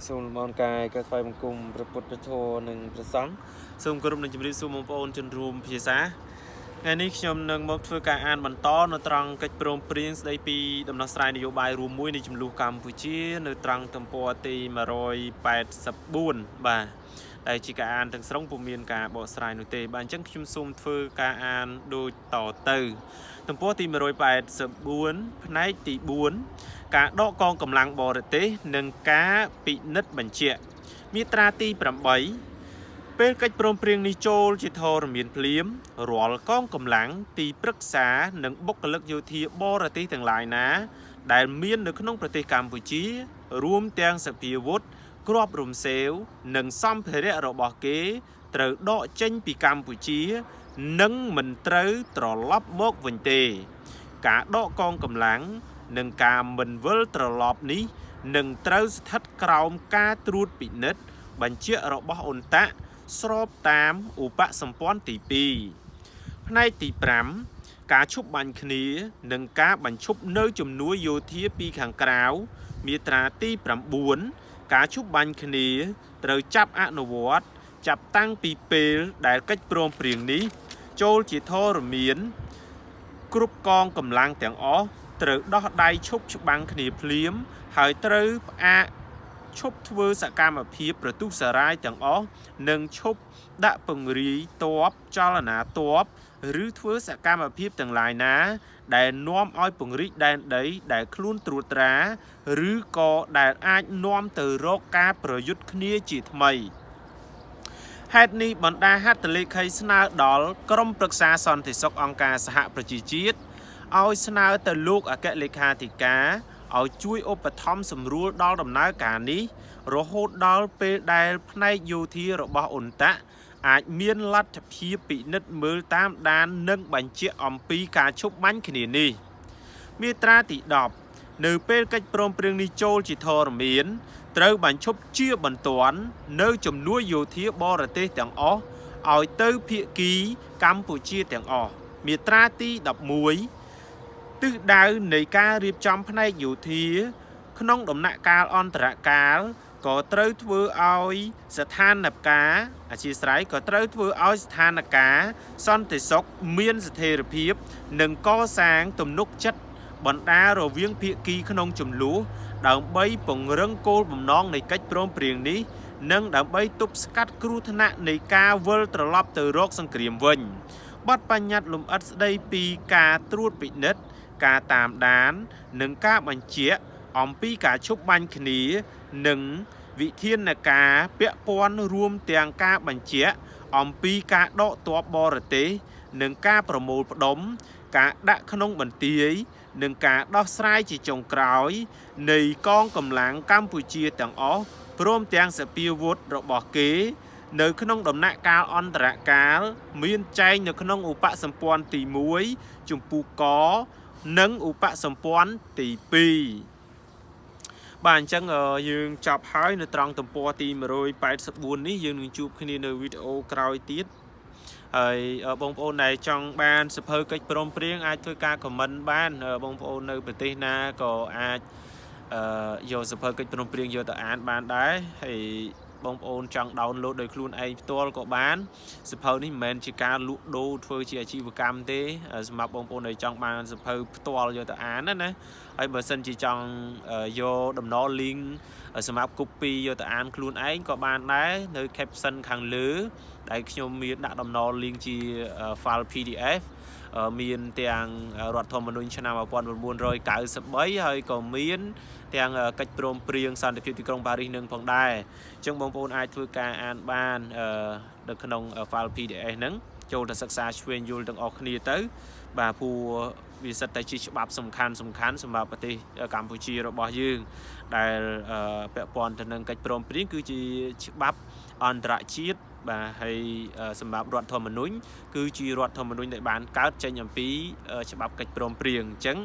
សូមលំអរកាយកាត់ថ្វាយបង្គំព្រះពុទ្ធព្រះធម៌និងព្រះសង្ឃសូមគោរពនឹងជម្រាបសួរបងប្អូនជនរួមភាសាថ្ងៃនេះខ្ញុំនឹងមកធ្វើការអានបន្តនៅត្រង់កិច្ចព្រមព្រៀងស្ដីពីដំណោះស្រាយនយោបាយរួមមួយនៃចំនួនកម្ពុជានៅត្រង់ទំព័រទី184បាទដែលជាការអានទាំងស្រុងពុំមានការបកស្រាយនោះទេបាទអញ្ចឹងខ្ញុំសូមធ្វើការអានដូចតទៅទំព័រទី184ផ្នែកទី4ការដកកងកម្លាំងបរទេសនិងការពិនិត្យបញ្ជាក់មាត្រាទី8ពេលកិច្ចព្រមព្រៀងនេះចូលជាធរមានភ្លាមរាល់កងកម្លាំងទីប្រឹក្សានិងបុគ្គលិកយោធាបរទេសទាំងឡាយណាដែលមាននៅក្នុងប្រទេសកម្ពុជារួមទាំងសភាវុធគ្រាប់រំសេវនិងសម្ភារៈរបស់គេត្រូវដកចេញពីកម្ពុជានិងមិនត្រូវត្រឡប់មកវិញទេការដកកងកម្លាំងនិងការមិនវិលត្រឡប់នេះនឹងត្រូវស្ថិតក្រោមការត្រួតពិនិត្យបញ្ជាក់របស់អ៊ុនតាក់ស្របតាមឧបសម្ព័ន្ធទី2ផ្នែកទី5ការឈប់បាញ់គ្នានិងការបញ្ឈប់នៅជំនួយយោធាពីខាងក្រៅមាត្រាទី9ការឈប់បាញ់គ្នាត្រូវចាប់អនុវត្តចាប់តាំងពីពេលដែលកិច្ចព្រមព្រៀងនេះចូលជាធរមានគ្រប់កងកម្លាំងទាំងអស់ត្រូវដោះដៃឈប់ច្បាំងគ្នាភ្លាមហើយត្រូវផ្អាកឈប់ធ្វើសកម្មភាពប្រទុសរាយទាំងអស់និងឈប់ដាក់ពង្រាយទ័ពចលនាទ័ពឬធ្វើសកម្មភាពទាំងឡាយណាដែលនាំឲ្យពង្រីកដែនដីដែលខ្លួនត្រួតត្រាឬក៏ដែលអាចនាំទៅរកការប្រយុទ្ធគ្នាជាថ្មីហេតុនេះបណ្ដាហត្ថលេខីស្នើដល់ក្រុមប្រឹក្សាសន្តិសុខអង្គការសហប្រជាជាតិឲ្យស្នើទៅលោកអគ្គលេខាធិការឲ្យជួយឧបត្ថម្ភសម្រួលដល់ដំណើរការនេះរហូតដល់ពេលដែលផ្នែកយោធារបស់អ៊ុនតាក់អាចមានលទ្ធភាពពិនិត្យមើលតាមដាននិងបញ្ជាក់អំពីការឈប់បាញ់គ្នានេះមាត្រាទី10នៅពេលកិច្ចព្រមព្រៀងនេះចូលជាធរមានត្រូវបញ្ឈប់ជាបន្ទាន់នៅជំនួយយោធាបរទេសទាំងអស់ឲ្យទៅភាគីកម្ពុជាទាំងអស់មាត្រាទី11ទិសដៅនៃការរៀបចំផ្នែកយោធាក្នុងដំណាក់កាលអន្តរកាលក៏ត្រូវធ្វើឲ្យស្ថានភាពអធិស្ឋានក៏ត្រូវធ្វើឲ្យស្ថានភាពសន្តិសុខមានស្ថិរភាពនិងកសាងទំនុកចិត្តបណ្ដារវាងភាគីក្នុងជម្លោះដើម្បីពង្រឹងគោលបំណងនៃកិច្ចព្រមព្រៀងនេះនិងដើម្បីទប់ស្កាត់គ្រោះថ្នាក់នៃការវិលត្រឡប់ទៅរកសង្គ្រាមវិញបទបញ្ញត្តិលម្អិតស្ដីពីការត្រួតពិនិត្យការតាមដាននិងការបញ្ជាក់អំពីការឈប់បាញ់គ្នានិងវិធានការពាក់ព័ន្ធរួមទាំងការបញ្ជាក់អំពីការដកទ័ពបរទេសនិងការប្រមូលផ្ដុំការដាក់ក្នុងបន្ទាយនិងការដោះស្រាយជាចុងក្រោយនៃកងកម្លាំងកម្ពុជាទាំងអស់ព្រមទាំងសភាវុធរបស់គេនៅក្នុងដំណាក់កាលអន្តរកាលមានចែងនៅក្នុងឧបសម្ព័ន្ធទី1ជំពូកកនិងឧបសម្ព័ន្ធទី2បាទអញ្ចឹងយើងចប់ហើយនៅត្រង់ទំព័រទី184នេះយើងនឹងជួបគ្នានៅវីដេអូក្រោយទៀតហើយបងប្អូនដែលចង់បានសភៅកិច្ចព្រមព្រៀងអាចធ្វើការខមមិនបានបងប្អូននៅប្រទេសណាក៏អាចយកសភៅកិច្ចព្រមព្រៀងយកទៅអានបានដែរហើយបងប្អូនចង់ដោនឡូតដោយខ្លួនឯងផ្ទាល់ក៏បានសភៅនេះមិនមែនជាការលក់ដូរធ្វើជាអាជីវកម្មទេសម្រាប់បងប្អូនដែលចង់បានសភៅផ្ទាល់យកទៅអានណាហើយបើសិនជាចង់យកដំណរ link សម្រាប់ copy យកទៅអានខ្លួនឯងក៏បានដែរនៅ caption ខាងលើដែលខ្ញុំមានដាក់ដំណរ link ជា file PDF មានទាំងរដ្ឋធម្មនុញ្ញឆ្នាំ1993ហើយក៏មានទាំងកិច្ចព្រមព្រៀងសន្តិភាពទីក្រុងប៉ារីសនឹងផងដែរអញ្ចឹងបងប្អូនអាចធ្វើការអានបាននៅក្នុង file PDF ហ្នឹងចូលទៅសិក្សាឆ្វេងយល់ទាំងអស់គ្នាទៅបាទព្រោះវាសិតតែជាច្បាប់សំខាន់សម្រាប់ប្រទេសកម្ពុជារបស់យើងដែលពាក់ព័ន្ធទៅនឹងកិច្ចព្រមព្រៀងគឺជាច្បាប់អន្តរជាតិបាទហើយសម្រាប់រដ្ឋធម្មនុញ្ញគឺជារដ្ឋធម្មនុញ្ញដែលបានកើតចេញអំពីច្បាប់កិច្ចព្រមព្រៀងអញ្ចឹង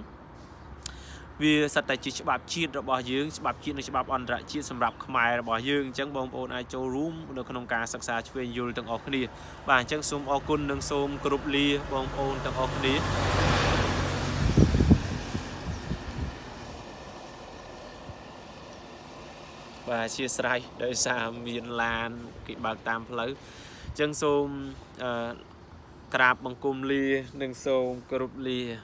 វាសិតតែជាច្បាប់ជាតិរបស់យើងច្បាប់ជាតិនិងច្បាប់អន្តរជាតិសម្រាប់ខ្មែររបស់យើងអញ្ចឹងបងប្អូនអាចចូលរួមនៅក្នុងការសិក្សាឆ្វេងយល់ទាំងអស់គ្នាបាទអញ្ចឹងសូមអរគុណនិងសូមគោរពលាបងប្អូនទាំងអស់គ្នា và chia sẻ đời xa miền lan kỵ bạc tam phơi chân xôm krap bằng cung lia nâng xôm cột lia